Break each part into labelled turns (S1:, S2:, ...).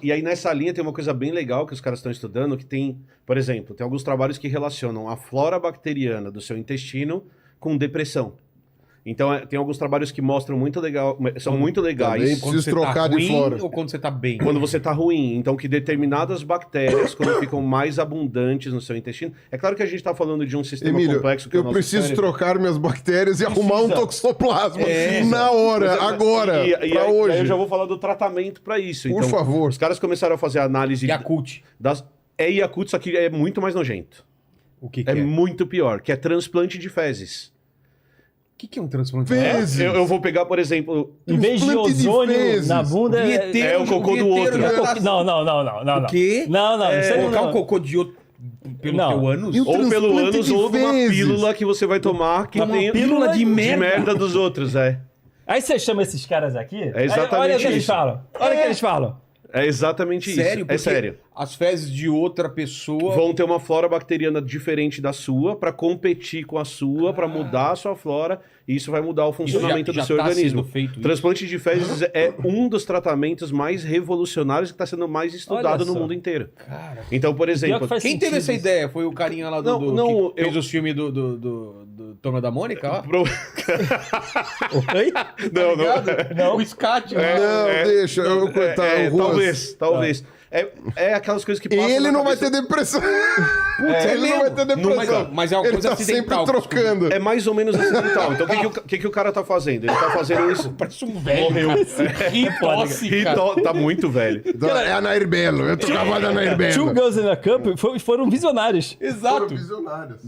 S1: E aí nessa linha tem uma coisa bem legal que os caras estão estudando, que tem, por exemplo, tem alguns trabalhos que relacionam a flora bacteriana do seu intestino com depressão. Então, tem alguns trabalhos que mostram muito legal, são muito legais.
S2: Também
S3: Quando
S2: preciso
S3: você
S2: trocar
S3: tá
S2: de
S3: ruim
S2: flora.
S3: ou quando você tá bem?
S1: Quando você tá ruim. Então, que determinadas bactérias, quando ficam mais abundantes no seu intestino... É claro que a gente tá falando de um sistema
S2: Emílio,
S1: complexo que é o
S2: eu
S1: nosso
S2: preciso
S1: cérebro.
S2: trocar minhas bactérias e arrumar um toxoplasma na hora, agora,
S1: E
S2: pra
S1: aí
S2: hoje.
S1: eu já vou falar do tratamento para isso.
S2: Por
S1: Então,
S2: favor.
S1: os caras começaram a fazer a análise
S3: Yakult.
S1: das... É Yakult, só que é muito mais nojento.
S3: O que
S1: É
S3: é? O
S1: muito pior, que é transplante de fezes.
S3: que é um transplante?
S2: Fezes.
S1: Eu vou pegar, por exemplo...
S4: Em vez de
S2: Transplante de
S4: ozônio
S2: fezes.
S4: na bunda...
S1: É o cocô do outro.
S4: Não.
S3: O quê?
S4: Não, isso aí
S3: Colocar
S4: não.
S3: um cocô de outro pelo
S4: Não.
S3: teu ânus?
S2: E o
S1: Ou pelo
S2: transplante
S1: ânus
S2: de
S1: ou numa
S2: fezes.
S1: pílula que você vai tomar que
S3: Uma
S1: tem
S3: pílula de merda?
S1: dos outros, é.
S4: Aí você chama esses caras aqui...
S1: É exatamente
S4: olha o que eles
S1: isso.
S4: falam. Olha o que eles falam.
S1: É exatamente
S3: Sério?
S1: isso.
S3: Porque
S1: É sério.
S3: as fezes de outra pessoa...
S1: Vão ter uma flora bacteriana diferente da sua pra competir com a sua, pra mudar a sua flora, e isso vai mudar o funcionamento
S3: já
S1: do seu
S3: tá
S1: organismo.
S3: sendo feito isso?
S1: Transplante de fezes é um dos tratamentos mais revolucionários que está sendo mais estudado
S4: Olha
S1: no
S4: só.
S1: mundo inteiro.
S3: Cara...
S1: Então, por exemplo,
S4: que faz
S1: quem
S3: Quem teve
S4: sentido
S3: essa
S4: isso.
S3: ideia? Foi o carinha lá
S1: Não, não,
S3: que fez
S1: eu-
S3: os filmes do Turma da Mônica? Ó.
S1: pro-
S4: Oi?
S1: não, não.
S3: O Scat.
S2: Não, deixa, eu cortar o Ruas.
S1: talvez. É aquelas coisas que passam
S2: Ele
S1: na
S2: não vai
S1: cabeça.
S2: ter depressão. Putz, ele não vai ter depressão.
S3: Mas é uma
S2: Ele
S3: coisa
S2: tá sempre
S3: acidental.
S2: trocando.
S1: É mais ou menos acidental. Então, o que o cara tá fazendo? Ele tá fazendo isso...
S3: Parece um velho.
S1: Morreu.
S3: Que tosse, cara.
S1: Tá muito velho.
S2: É a Nair Belo. Eu tocava da Nair
S4: Two
S2: Belo.
S4: Girls in a Cup foram visionários.
S3: Exato.
S2: Visionários.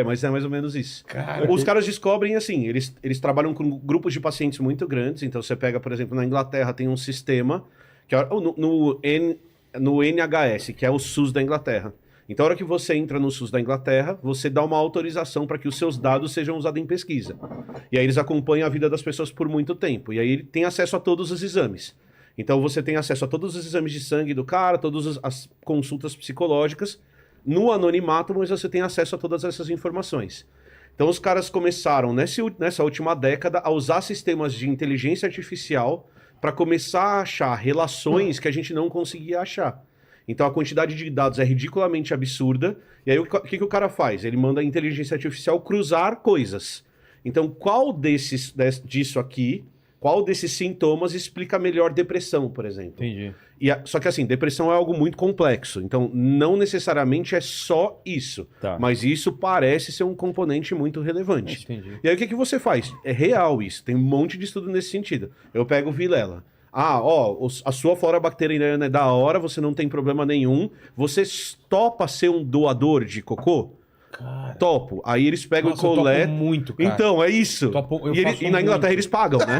S1: Mas é mais ou menos isso.
S3: Cara.
S1: Os caras descobrem assim, eles trabalham com grupos de pacientes muito grandes. Então você pega, por exemplo, na Inglaterra tem um sistema que no NHS, que é o SUS da Inglaterra. Então, a hora que você entra no SUS da Inglaterra, você dá uma autorização para que os seus dados sejam usados em pesquisa. E aí eles acompanham a vida das pessoas por muito tempo. E aí ele tem acesso a todos os exames. Então você tem acesso a todos os exames de sangue do cara, todas as consultas psicológicas, no anonimato, mas você tem acesso a todas essas informações. Então os caras começaram, nessa última década, a usar sistemas de inteligência artificial para começar a achar relações que a gente não conseguia achar. Então a quantidade de dados é ridiculamente absurda. E aí o que o cara faz? Ele manda a inteligência artificial cruzar coisas. Então qual disso aqui, qual desses sintomas explica melhor depressão, por exemplo?
S4: Entendi.
S1: Só que assim, depressão é algo muito complexo. Então não necessariamente é só isso.
S4: Tá.
S1: Mas isso parece ser um componente muito relevante.
S4: Entendi.
S1: E aí o que você faz? É real isso. Tem um monte de estudo nesse sentido. Eu pego o Vilela. A sua flora bacteriana é da hora, você não tem problema nenhum. Você topa ser um doador de cocô?
S3: Cara.
S1: Topo. Aí eles pegam
S3: Nossa,
S1: e
S3: eu topo
S1: coletam.
S3: muito, cara.
S1: Então, é isso.
S3: Eu faço
S1: E na Inglaterra
S3: muito.
S1: eles pagam, né?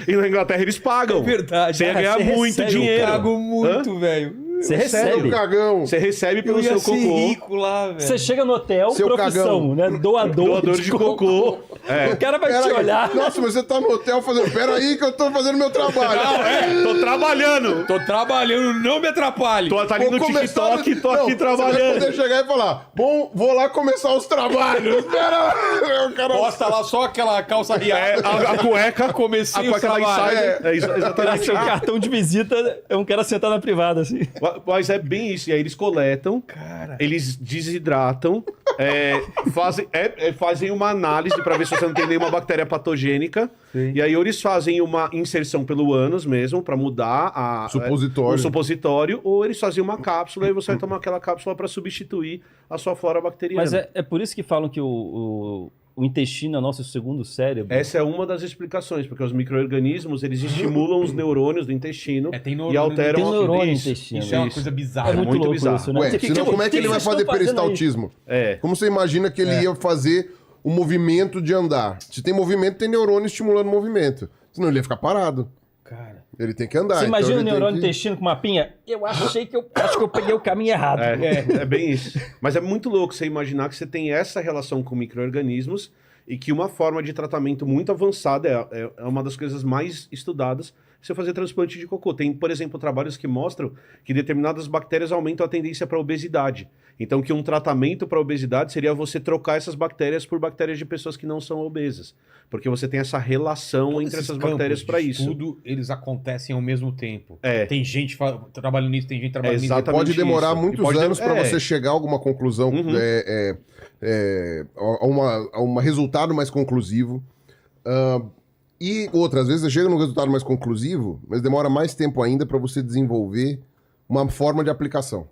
S1: E na Inglaterra eles pagam.
S3: É verdade.
S1: Você ia
S4: Cara,
S1: ganhar
S4: você
S1: muito
S4: recebe,
S1: dinheiro.
S3: Eu cago muito, velho.
S4: Você
S2: Seu
S4: recebe.
S2: cagão.
S1: Você recebe
S3: Eu
S1: pelo
S3: ia
S1: seu
S3: ser
S1: cocô.
S3: rico lá, velho.
S4: Você chega no hotel,
S2: Seu
S4: profissão, né?
S1: Doador de cocô. É.
S4: O cara vai te
S2: Pera aí.
S4: olhar.
S2: Nossa, mas você tá no hotel fazendo... Pera aí que eu tô fazendo meu trabalho.
S1: Tô trabalhando.
S3: Tô trabalhando, não me atrapalhe.
S1: Tô ali no TikTok, tô aqui
S2: Você vai
S1: trabalhando.
S2: poder chegar e falar, bom, vou lá começar os trabalhos. Pera aí. O cara...
S3: Posta lá só aquela calça riada.
S1: A cueca,
S3: Comecei
S1: a
S3: o
S1: cueca lá
S3: trabalho.
S1: inside. Exatamente.
S4: Seu cartão de visita é um cara sentado na privada, assim.
S1: Mas é bem isso. E aí eles coletam,
S3: Cara.
S1: eles desidratam, fazem uma análise para ver se você não tem nenhuma bactéria patogênica.
S3: Sim.
S1: E aí eles fazem uma inserção pelo ânus mesmo, para mudar
S2: Supositório.
S1: o supositório, ou eles fazem uma cápsula e você vai tomar aquela cápsula para substituir a sua flora bacteriana.
S4: Mas é por isso que falam que o intestino é o nosso segundo cérebro.
S1: Essa é uma das explicações, porque os micro-organismos, eles estimulam os neurônios do intestino
S3: É, tem neurônio
S1: e alteram...
S4: Tem neurônio no
S1: Isso,
S4: intestino.
S3: Isso é uma
S1: isso.
S3: coisa
S4: É
S3: bizarra.
S4: muito,
S1: muito
S4: louco
S1: bizarro.
S4: isso, né?
S2: Ué, senão como é que ele vai fazer peristaltismo?
S1: É.
S2: Como você imagina que ele ia fazer o movimento de andar? Se tem movimento, tem neurônio estimulando o movimento. Senão ele ia ficar parado.
S3: Cara.
S2: Ele tem que andar.
S4: Você
S2: então
S4: imagina
S2: ele
S4: o
S2: tem
S4: neurônio
S2: que-
S4: intestino com uma pinha? Acho que eu peguei o caminho errado.
S1: É bem isso. Mas é muito louco você imaginar que você tem essa relação com micro-organismos e que uma forma de tratamento muito avançada, é uma das coisas mais estudadas, você fazer transplante de cocô. Tem, por exemplo, trabalhos que mostram que determinadas bactérias aumentam a tendência para obesidade. Então, que um tratamento para obesidade seria você trocar essas bactérias por bactérias de pessoas que não são obesas. Porque você tem essa relação
S3: Todos
S1: entre
S3: esses
S1: essas bactérias
S3: campos
S1: para
S3: de
S1: isso.
S3: estudo, eles acontecem ao mesmo tempo.
S1: É.
S3: Tem gente trabalhando nisso, tem gente trabalhando nisso.
S1: exatamente.
S2: Pode demorar
S1: isso.
S2: muitos
S1: E pode
S2: anos para
S1: é.
S2: você chegar a alguma conclusão,
S1: Uhum.
S2: a um resultado mais conclusivo. E outra, às vezes você chega num resultado mais conclusivo, mas demora mais tempo ainda para você desenvolver uma forma de aplicação.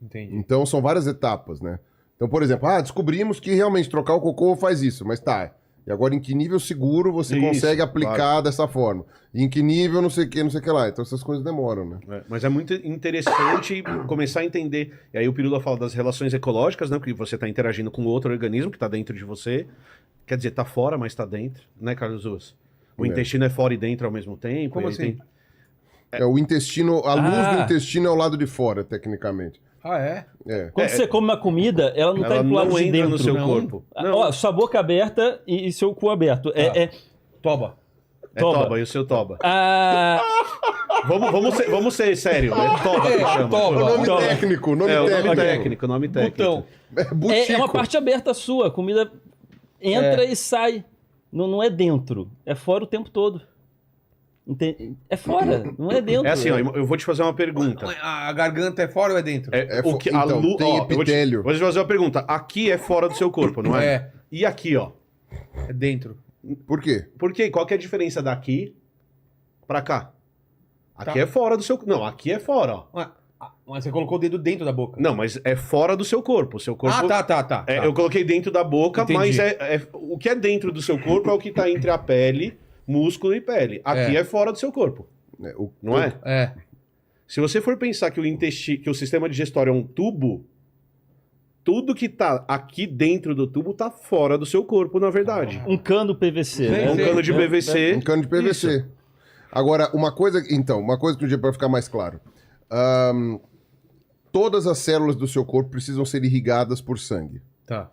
S3: Entendi.
S2: Então são várias etapas, né? Então, por exemplo, descobrimos que realmente trocar o cocô faz isso, mas tá. E agora em que nível seguro você
S1: Isso,
S2: consegue aplicar
S1: claro.
S2: dessa forma? E em que nível não sei o que lá. Então essas coisas demoram, né?
S1: Mas é muito interessante começar a entender. E aí o Pirula fala das relações ecológicas, né? Porque você está interagindo com outro organismo que está dentro de você. Quer dizer, está fora, mas está dentro, né, Carlos Ruas? O intestino é fora e dentro ao mesmo tempo.
S3: Como
S1: e aí
S3: assim?
S2: É o intestino, a luz do intestino é ao lado de fora, tecnicamente.
S3: Ah, é?
S2: É.
S4: Quando você come uma comida, ela não tá
S1: Ela
S4: indo pro lado
S1: não
S4: de
S1: entra
S4: dentro.
S1: no seu
S3: não.
S1: corpo. Não.
S4: Ó, sua boca aberta e seu cu aberto.
S3: Toba.
S1: É
S4: toba.
S1: toba, e o seu toba.
S4: Ah,
S1: Vamos ser sério. É toba que chama.
S3: toba.
S2: Nome
S4: Toba.
S2: técnico, nome
S1: É o
S2: técnico.
S1: nome técnico.
S3: Botão.
S2: Butico.
S4: é uma parte aberta sua. A comida entra e sai. Não é dentro. É fora o tempo todo. É fora, não é dentro.
S1: É assim, ó, eu vou te fazer uma pergunta.
S3: A garganta é fora ou é dentro?
S1: O que, a
S2: então,
S1: lu...
S2: tem
S1: ó, eu
S2: epitélio.
S1: vou te fazer uma pergunta. Aqui é fora do seu corpo, não é?
S3: É.
S1: E aqui, ó?
S3: É dentro.
S2: Por quê?
S1: Por quê? Qual que é a diferença daqui pra cá? Aqui
S3: Tá.
S1: é fora do seu... Não, aqui é fora, ó.
S3: Mas você colocou o dedo dentro da boca.
S1: Não, mas é fora do seu corpo. O seu corpo...
S3: Tá.
S1: É, eu coloquei dentro da boca,
S3: Entendi.
S1: mas o que é dentro do seu corpo é o que tá entre a pele, músculo e pele. Aqui é fora do seu corpo, não é?
S3: É.
S1: Se você for pensar que que o sistema digestório é um tubo, tudo que tá aqui dentro do tubo tá fora do seu corpo, na verdade.
S4: Um cano PVC.
S3: Sim,
S4: né?
S1: É um cano de PVC.
S2: Um cano de PVC. Agora, uma coisa que um dia para ficar mais claro. Todas as células do seu corpo precisam ser irrigadas por sangue.
S3: Tá.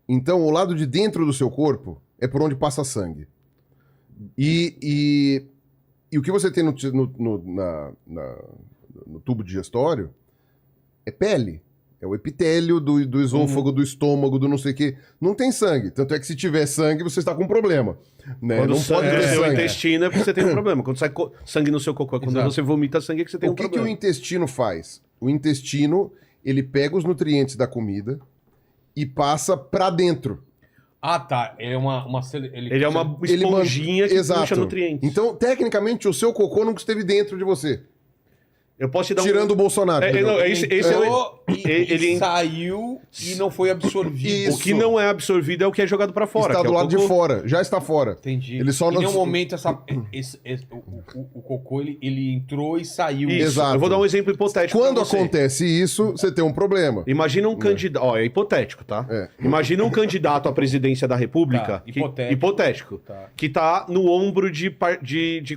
S2: Então, o lado de dentro do seu corpo é por onde passa sangue. E o que você tem no tubo digestório é pele. É o epitélio do esôfago, do estômago, do não sei o quê. Não tem sangue. Tanto é que se tiver sangue, você está com um problema. Né?
S1: Quando
S2: Não
S1: o sangue
S2: pode
S1: no
S2: ter
S1: seu
S2: sangue.
S1: intestino é porque você tem um problema. Quando sai sangue no seu cocô, quando
S3: Exato.
S1: você vomita sangue é que você tem
S2: O
S1: um
S2: que o
S1: problema.
S2: intestino faz? O intestino, ele pega os nutrientes da comida e passa pra dentro.
S3: Ah, tá. Ele é uma
S1: Ele é uma
S2: Ele
S1: esponjinha que
S2: Exato.
S1: puxa nutrientes.
S2: Então, tecnicamente, o seu cocô nunca esteve dentro de você.
S1: Eu posso te dar
S2: Tirando o Bolsonaro. entendeu?
S1: não, esse é o... ele-
S3: saiu e não foi absorvido.
S2: Isso.
S1: O que não é absorvido é o que é jogado pra fora.
S2: Está
S1: que
S2: do
S1: é o
S2: lado de
S1: cocô.
S2: fora. Já está fora.
S3: Entendi.
S2: Ele só
S3: em
S2: não-
S3: nenhum momento o cocô ele entrou e saiu.
S1: Isso.
S2: Exato.
S1: Eu vou dar um exemplo hipotético
S2: Quando
S1: pra você.
S2: acontece isso, você tem um problema.
S1: Imagina um candidato... Ó, é hipotético, tá?
S2: É.
S1: Imagina um candidato à presidência da República...
S3: Tá, hipotético.
S1: Hipotético.
S3: Tá.
S1: Que tá no ombro de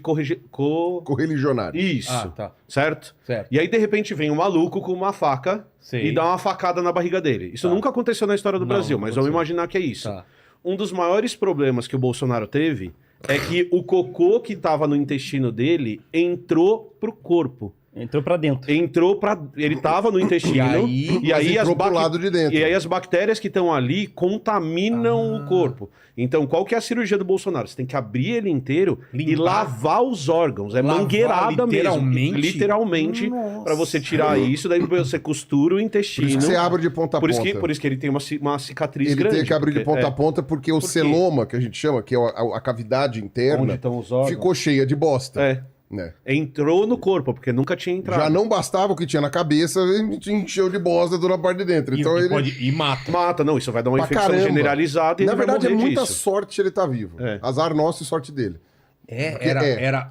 S1: corrigir...
S2: Correligionário.
S1: Isso.
S3: Ah, tá.
S1: Certo?
S3: Certo.
S1: E aí, de repente, vem um maluco com uma faca
S3: Sei.
S1: e dá uma facada na barriga dele. Isso
S3: Tá.
S1: nunca aconteceu na história do
S3: Não,
S1: Brasil,
S3: não
S1: mas vamos
S3: aconteceu.
S1: imaginar que é isso.
S3: Tá.
S1: Um dos maiores problemas que o Bolsonaro teve é que o cocô que tava no intestino dele entrou pro corpo.
S4: Entrou pra dentro.
S1: Ele tava no intestino
S3: E aí-
S2: Mas entrou pro lado de dentro.
S1: e aí as bactérias que estão ali contaminam o corpo. Então, qual que é a cirurgia do Bolsonaro? Você tem que abrir ele inteiro e
S3: Limpar.
S1: lavar os órgãos. É
S3: Lavar
S1: mangueirada
S3: literalmente?
S1: mesmo. Literalmente.
S3: Nossa.
S1: Pra você tirar isso, daí você costura o
S2: Por
S1: intestino.
S2: isso que você abre de ponta a
S1: Por
S2: ponta.
S1: isso que ele tem uma cicatriz
S2: Ele
S1: grande.
S2: tem que abrir de
S1: porque-
S2: ponta a ponta porque o
S1: quê?
S2: celoma, que a gente chama, que é a cavidade
S1: Onde
S2: interna,
S1: estão os órgãos?
S2: ficou cheia de bosta.
S1: É.
S2: Né?
S1: Entrou no corpo, porque nunca tinha entrado.
S2: Já não bastava o que tinha na cabeça, ele encheu de bosta toda a parte de dentro. Então ele.
S3: E mata.
S1: Mata, não, isso vai dar uma
S2: Pra
S1: infecção
S2: caramba.
S1: generalizada e
S2: Na
S1: ele vai
S2: verdade, é
S1: morrer
S2: muita
S1: disso.
S2: sorte ele tá vivo.
S1: É.
S2: Azar nosso e sorte dele.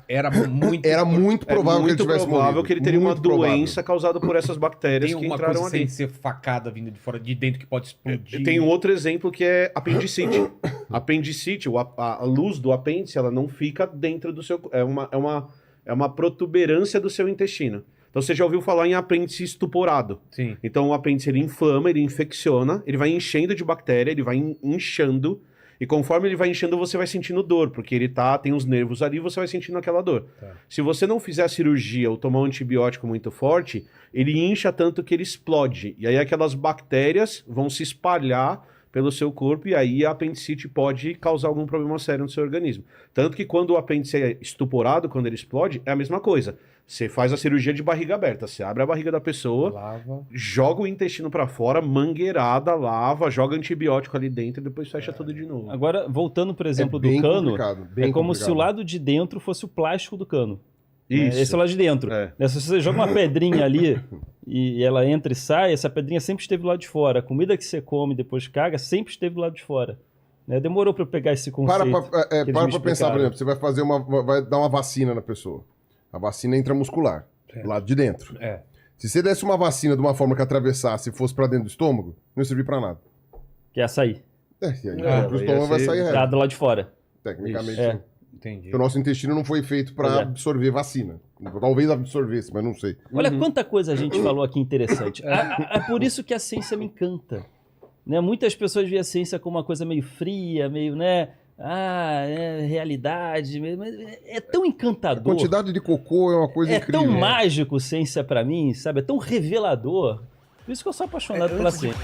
S3: Era muito.
S2: Era muito provável que ele
S1: muito
S2: tivesse
S1: provável
S2: morrido.
S1: que ele teria uma
S2: Muito provável.
S1: doença causada por essas bactérias
S3: Tem
S1: que
S3: uma
S1: entraram
S3: coisa sem
S1: ali.
S3: ser facada vindo de fora, de dentro, que pode explodir.
S1: Tem um outro exemplo que é apendicite. Apendicite, a luz do apêndice, ela não fica dentro do seu... É uma protuberância do seu intestino. Então você já ouviu falar em apêndice estuporado.
S3: Sim.
S1: Então o apêndice ele inflama, ele infecciona, ele vai enchendo de bactéria, ele vai inchando, E conforme ele vai inchando, você vai sentindo dor, porque ele tem os nervos ali e você vai sentindo aquela dor.
S3: Tá.
S1: Se você não fizer a cirurgia ou tomar um antibiótico muito forte, ele incha tanto que ele explode. E aí aquelas bactérias vão se espalhar pelo seu corpo e aí a apendicite pode causar algum problema sério no seu organismo. Tanto que quando o apêndice é estuporado, quando ele explode, é a mesma coisa. Você faz a cirurgia de barriga aberta, você abre a barriga da pessoa,
S3: Lava.
S1: joga o intestino pra fora, mangueirada, lava, joga antibiótico ali dentro e depois fecha tudo de novo.
S4: Agora, voltando, por exemplo,
S2: bem
S4: do cano,
S2: complicado, bem
S4: é como
S2: complicado.
S4: se o lado de dentro fosse o plástico do cano. Né?
S1: Isso.
S4: Esse é o lado de dentro.
S1: É.
S4: Né? Se você joga uma pedrinha ali e ela entra e sai, essa pedrinha sempre esteve do lado de fora. A comida que você come e depois caga sempre esteve do lado de fora. Né? Demorou para eu pegar esse conceito.
S2: Para pra pensar, por exemplo, você vai fazer vai dar uma vacina na pessoa. A vacina é intramuscular, do lado de dentro.
S3: É.
S2: Se você desse uma vacina de uma forma que atravessasse e fosse pra dentro do estômago, não ia servir pra nada.
S4: Que é açaí.
S2: E aí,
S1: É,
S2: pro
S1: ia
S2: estômago vai
S1: ser-
S2: sair
S4: Tá
S2: reto.
S4: do lado de fora.
S2: Tecnicamente,
S4: Isso.
S2: sim.
S3: Entendi.
S2: Porque o nosso intestino não foi feito pra
S4: Pois é.
S2: absorver vacina. Talvez absorvesse, mas não sei.
S4: Olha quanta coisa a gente falou aqui interessante. É por isso que a ciência me encanta. Né? Muitas pessoas veem a ciência como uma coisa meio fria, meio, né? É realidade. Mas é tão
S2: A
S4: encantador.
S2: quantidade de cocô é uma coisa
S4: É
S2: incrível.
S4: tão mágico ciência pra mim, sabe? É tão revelador. Por isso que eu sou apaixonado pela ciência.